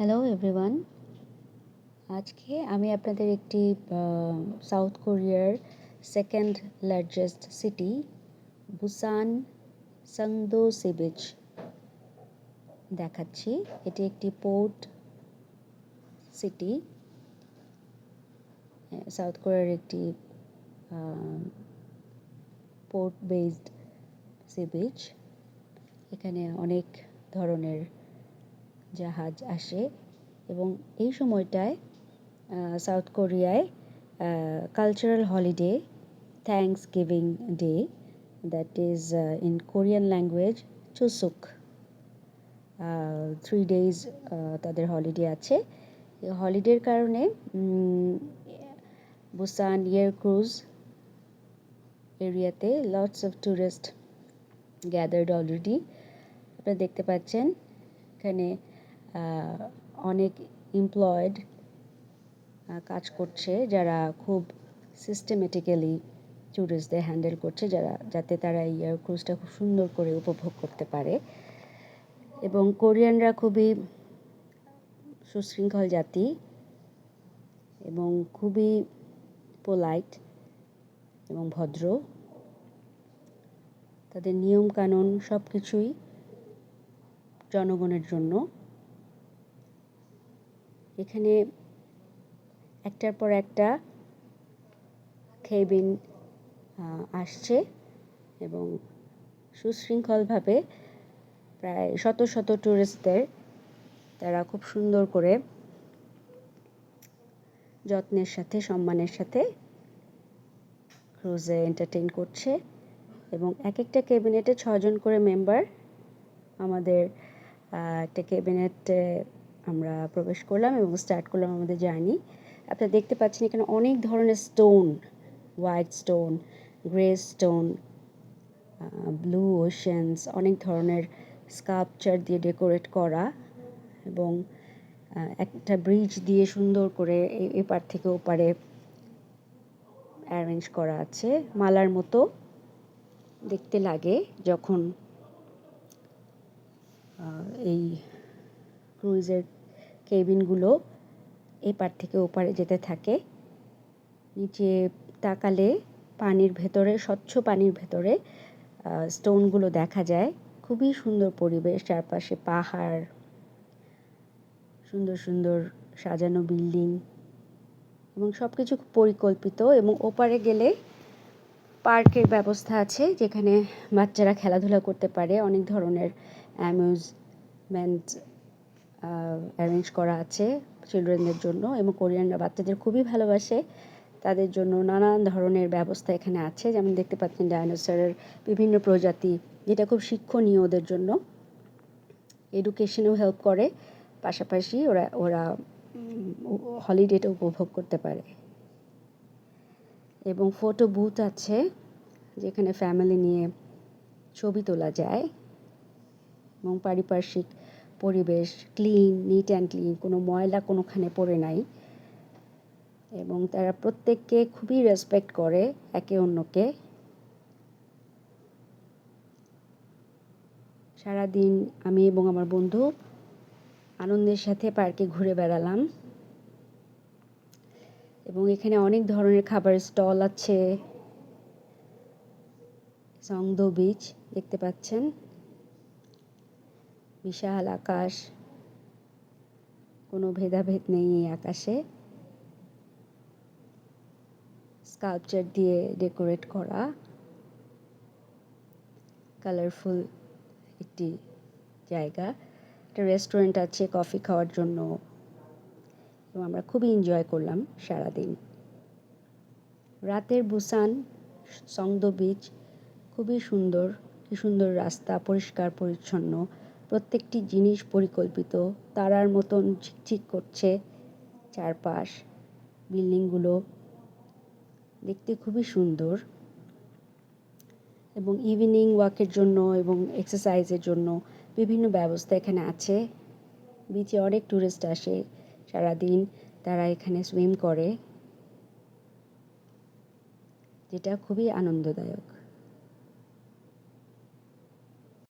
Hello everyone. আজকে আমি আপনাদের একটি সাউথ কোরিয়ার second largest city Busan Songdo sea beach দেখাচ্ছি। এটি একটি পোর্ট সিটি, সাউথ কোরিয়ার একটি পোর্ট বেসড সি বিচ। এখানে অনেক ধরনের জাহাজ আসে এবং এই সময়টায় সাউথ কোরিয়ায় cultural holiday Thanksgiving day, that is in Korean language Chuseok. 3 days তাদের হলিডে আছে। এই হলিডের কারণে বুসান এয়ার ক্রুজ এরিয়াতে lots of tourist gathered already. আপনারা দেখতে পাচ্ছেন এখানে অনেক এমপ্লয়েড কাজ করছে, যারা খুব সিস্টেমেটিক্যালি ট্যুরিস্টদের হ্যান্ডেল করছে, যাতে তারা এই এয়ার ক্রুজটা খুব সুন্দর করে উপভোগ করতে পারে। এবং কোরিয়ানরা খুবই সুশৃঙ্খল জাতি এবং খুবই পোলাইট এবং ভদ্র। তাদের নিয়মকানুন সব কিছুই জনগণের জন্য। এখানে একটার পর একটা কেবিন আসছে এবং সুশৃঙ্খলভাবে প্রায় শত শত ট্যুরিস্টদের তারা খুব সুন্দর করে যত্নের সাথে সম্মানের সাথে ক্রুজে এন্টারটেইন করছে। এবং এক একটা ক্যাবিনেটে 6 জন করে মেম্বার। আমাদের একটা ক্যাবিনেটে আমরা প্রবেশ করলাম এবং স্টার্ট করলাম আমাদের জার্নি। আপনারা দেখতে পাচ্ছেন এখানে অনেক ধরনের stone, white stone, grey stone, blue Ocean's, অনেক ধরনের স্কাল্পচার দিয়ে ডেকোরেট করা এবং একটা ব্রিজ দিয়ে সুন্দর করে এপার থেকে ওপারে অ্যারেঞ্জ করা আছে। মালার মতো দেখতে লাগে যখন এই ক্রুজের কেবিনগুলো এপার থেকে ওপারে যেতে থাকে। নিচে তাকালে পানির ভেতরে, স্বচ্ছ পানির ভেতরে স্টোনগুলো দেখা যায়। খুবই সুন্দর পরিবেশ, চারপাশে পাহাড়, সুন্দর সুন্দর সাজানো বিল্ডিং এবং সব কিছু পরিকল্পিত। এবং ওপারে গেলে পার্কের ব্যবস্থা আছে, যেখানে বাচ্চারা খেলাধুলা করতে পারে। অনেক ধরনের অ্যামিউজমেন্ট অ্যারেঞ্জ করা আছে চিলড্রেনদের জন্য এবং কোরিয়ানরা বাচ্চাদের খুবই ভালোবাসে। তাদের জন্য নানান ধরনের ব্যবস্থা এখানে আছে, যেমন দেখতে পাচ্ছেন ডাইনোসরের বিভিন্ন প্রজাতি, যেটা খুব শিক্ষণীয় ওদের জন্য, এডুকেশনেও হেল্প করে, পাশাপাশি ওরা হলিডেটা উপভোগ করতে পারে। এবং ফটো বুথ আছে, যেখানে ফ্যামিলি নিয়ে ছবি তোলা যায় এবং পারিপার্শ্বিক পরিবেশ ক্লিন, নিট অ্যান্ড ক্লিন, কোনো ময়লা কোনোখানে পড়ে নাই এবং তারা প্রত্যেককে খুবই রেসপেক্ট করে একে অন্যকে। সারাদিন আমি এবং আমার বন্ধু আনন্দের সাথে পার্কে ঘুরে বেড়ালাম এবং এখানে অনেক ধরনের খাবারের স্টল আছে। সংদো বিচ দেখতে পাচ্ছেন, বিশাল আকাশ, কোনো ভেদাভেদ নেই এই আকাশে। স্কাল্পচার দিয়ে ডেকোরেট করা কালারফুল একটি জায়গা। একটা রেস্টুরেন্ট আছে কফি খাওয়ার জন্য এবং আমরা খুবই এনজয় করলাম সারাদিন। রাতের বুসান সংদো বিচ খুবই সুন্দর, কি সুন্দর রাস্তা, পরিষ্কার পরিচ্ছন্ন, প্রত্যেকটি জিনিস পরিকল্পিত, তারার মতন ঝিকঝিক করছে চারপাশ, বিল্ডিংগুলো দেখতে খুবই সুন্দর। এবং ইভিনিং ওয়াকের জন্য এবং এক্সারসাইজের জন্য বিভিন্ন ব্যবস্থা এখানে আছে। বিচে অনেক টুরিস্ট আসে সারাদিন, তারা এখানে সুইম করে, যেটা খুবই আনন্দদায়ক।